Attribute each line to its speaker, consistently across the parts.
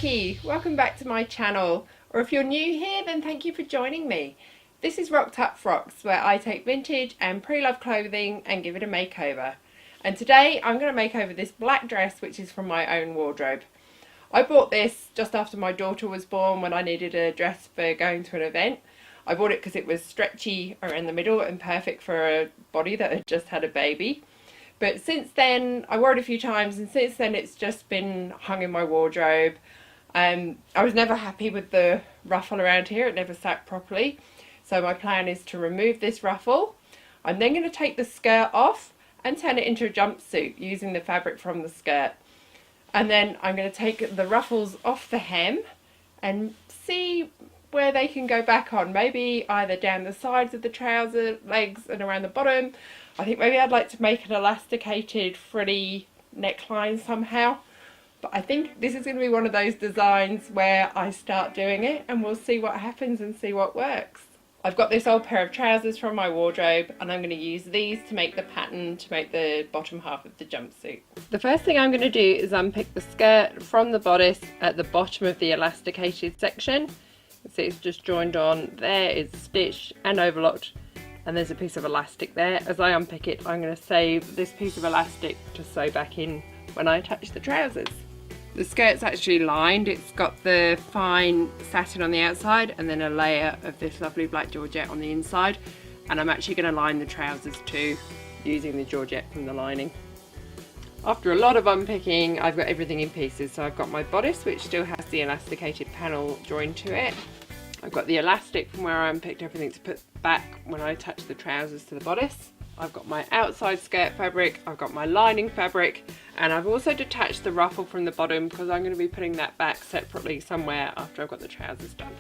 Speaker 1: Vicky, welcome back to my channel, or if you're new here then thank you for joining me. This is Rocked Up Frocks, where I take vintage and pre-loved clothing and give it a makeover. And today I'm going to make over this black dress which is from my own wardrobe. I bought this just after my daughter was born when I needed a dress for going to an event. I bought it because it was stretchy around the middle and perfect for a body that had just had a baby. But since then, I wore it a few times, and since then it's just been hung in my wardrobe. I was never happy with the ruffle around here, it never sat properly. So my plan is to remove this ruffle. I'm then going to take the skirt off and turn it into a jumpsuit using the fabric from the skirt. And then I'm going to take the ruffles off the hem and see where they can go back on. Maybe either down the sides of the trouser legs and around the bottom. I think maybe I'd like to make an elasticated frilly neckline somehow. But I think this is going to be one of those designs where I start doing it and we'll see what happens and see what works. I've got this old pair of trousers from my wardrobe and I'm going to use these to make the pattern to make the bottom half of the jumpsuit. The first thing I'm going to do is unpick the skirt from the bodice at the bottom of the elasticated section. See, it's just joined on there, it's stitched and overlocked, and there's a piece of elastic there. As I unpick it, I'm going to save this piece of elastic to sew back in when I attach the trousers. The skirt's actually lined, it's got the fine satin on the outside and then a layer of this lovely black georgette on the inside, and I'm actually going to line the trousers too using the georgette from the lining. After a lot of unpicking, I've got everything in pieces. So I've got my bodice, which still has the elasticated panel joined to it. I've got the elastic from where I unpicked everything to put back when I attach the trousers to the bodice. I've got my outside skirt fabric, I've got my lining fabric, and I've also detached the ruffle from the bottom because I'm going to be putting that back separately somewhere after I've got the trousers done.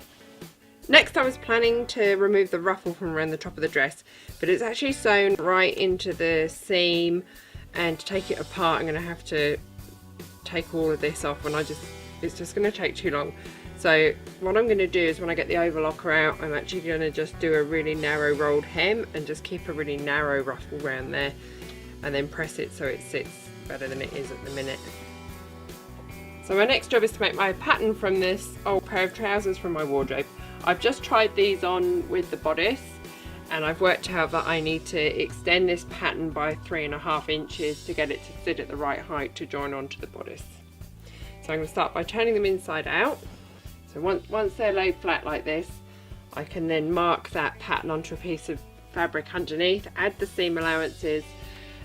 Speaker 1: Next, I was planning to remove the ruffle from around the top of the dress, but it's actually sewn right into the seam, and to take it apart I'm going to have to take all of this off and it's just going to take too long. So what I'm going to do is when I get the overlocker out, I'm actually going to just do a really narrow rolled hem and just keep a really narrow ruffle around there and then press it so it sits better than it is at the minute. So my next job is to make my pattern from this old pair of trousers from my wardrobe. I've just tried these on with the bodice and I've worked out that I need to extend this pattern by 3.5 inches to get it to sit at the right height to join onto the bodice. So I'm going to start by turning them inside out. So once they're laid flat like this, I can then mark that pattern onto a piece of fabric underneath, add the seam allowances,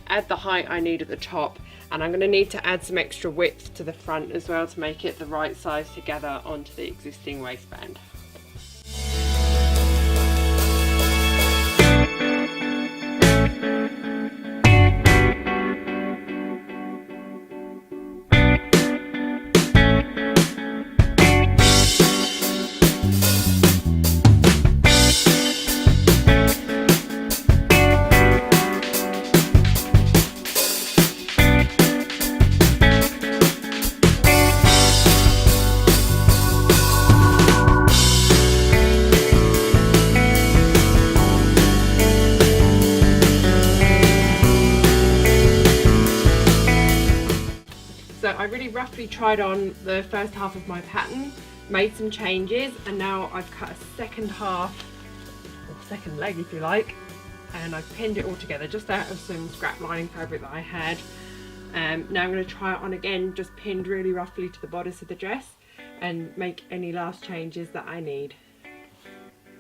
Speaker 1: add the height I need at the top, and I'm going to need to add some extra width to the front as well to make it the right size together onto the existing waistband. So I really roughly tried on the first half of my pattern, made some changes, and now I've cut a second half, or second leg if you like, and I've pinned it all together just out of some scrap lining fabric that I had. Now I'm going to try it on again, just pinned really roughly to the bodice of the dress, and make any last changes that I need.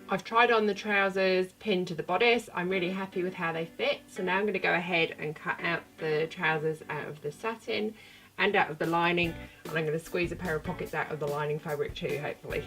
Speaker 1: I've tried on the trousers pinned to the bodice. I'm really happy with how they fit, so now I'm going to go ahead and cut out the trousers out of the satin and out of the lining, and I'm going to squeeze a pair of pockets out of the lining fabric too, hopefully.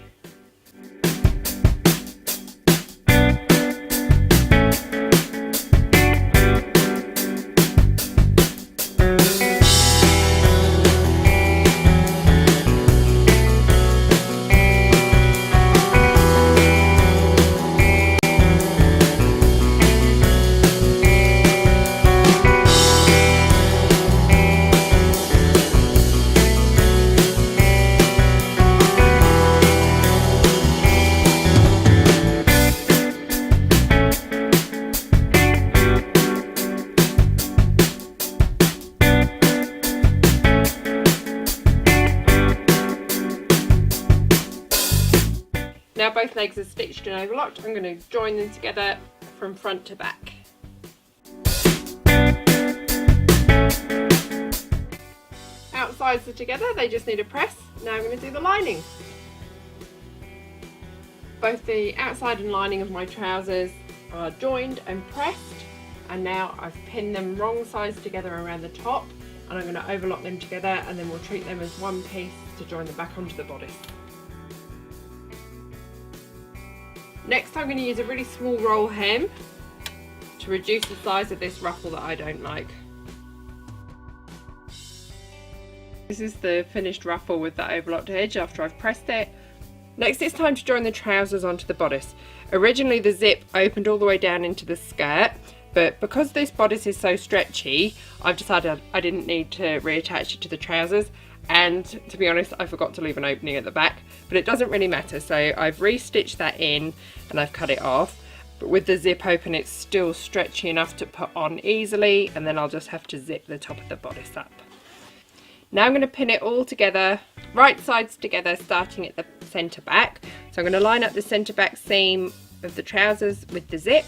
Speaker 1: Now both legs are stitched and overlocked, I'm going to join them together from front to back. Outsides are together, they just need a press. Now I'm going to do the lining. Both the outside and lining of my trousers are joined and pressed, and now I've pinned them wrong sides together around the top, and I'm going to overlock them together, and then we'll treat them as one piece to join them back onto the bodice. Next I'm going to use a really small roll hem to reduce the size of this ruffle that I don't like. This is the finished ruffle with the overlocked edge after I've pressed it. Next it's time to join the trousers onto the bodice. Originally the zip opened all the way down into the skirt, but because this bodice is so stretchy, I've decided I didn't need to reattach it to the trousers, and to be honest I forgot to leave an opening at the back, but it doesn't really matter, so I've re-stitched that in and I've cut it off. But with the zip open it's still stretchy enough to put on easily, and then I'll just have to zip the top of the bodice up. Now I'm going to pin it all together, right sides together, starting at the centre back. So I'm going to line up the centre back seam of the trousers with the zip.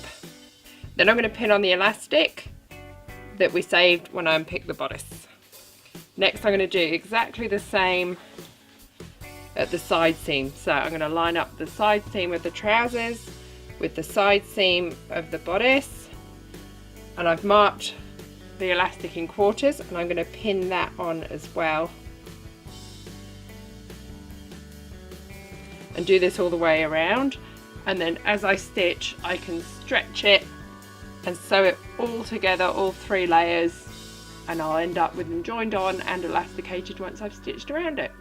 Speaker 1: Then I'm going to pin on the elastic that we saved when I unpicked the bodice. Next I'm going to do exactly the same at the side seam. So I'm going to line up the side seam of the trousers with the side seam of the bodice, and I've marked the elastic in quarters, and I'm going to pin that on as well, and do this all the way around, and then as I stitch I can stretch it and sew it all together, all 3 layers, and I'll end up with them joined on and elasticated once I've stitched around it.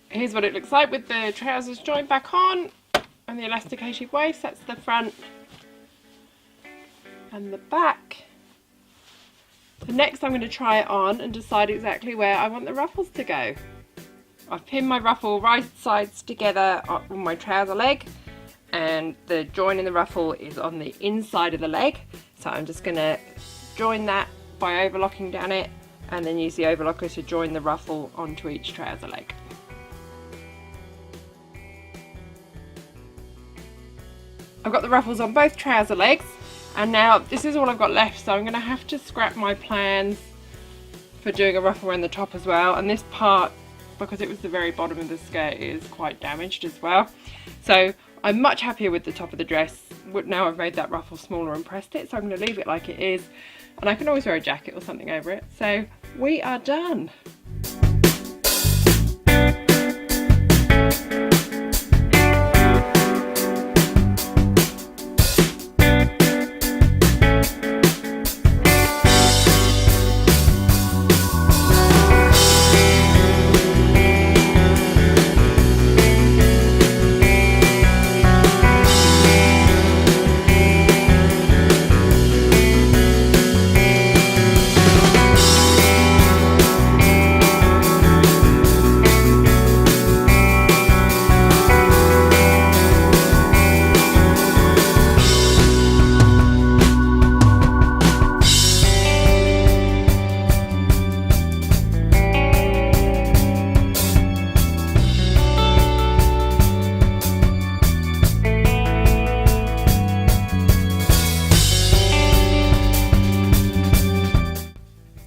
Speaker 1: Here's what it looks like with the trousers joined back on and the elasticated waist. That's the front and the back. So next I'm going to try it on and decide exactly where I want the ruffles to go. I've pinned my ruffle right sides together on my trouser leg, and the join in the ruffle is on the inside of the leg, so I'm just going to join that by overlocking down it, and then use the overlocker to join the ruffle onto each trouser leg. I've got the ruffles on both trouser legs, and now this is all I've got left, so I'm going to have to scrap my plans for doing a ruffle around the top as well, and this part, because it was the very bottom of the skirt, is quite damaged as well. So I'm much happier with the top of the dress. Now I've made that ruffle smaller and pressed it, so I'm going to leave it like it is, and I can always wear a jacket or something over it. So we are done.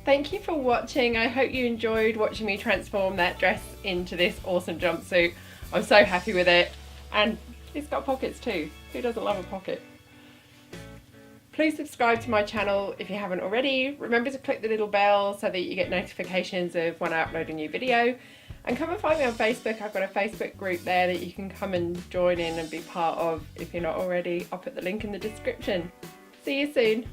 Speaker 1: Thank you for watching. I hope you enjoyed watching me transform that dress into this awesome jumpsuit. I'm so happy with it, and it's got pockets too. Who doesn't love a pocket? Please subscribe to my channel if you haven't already. Remember to click the little bell so that you get notifications of when I upload a new video. And come and find me on Facebook. I've got a Facebook group there that you can come and join in and be part of if you're not already. I'll put the link in the description. See you soon.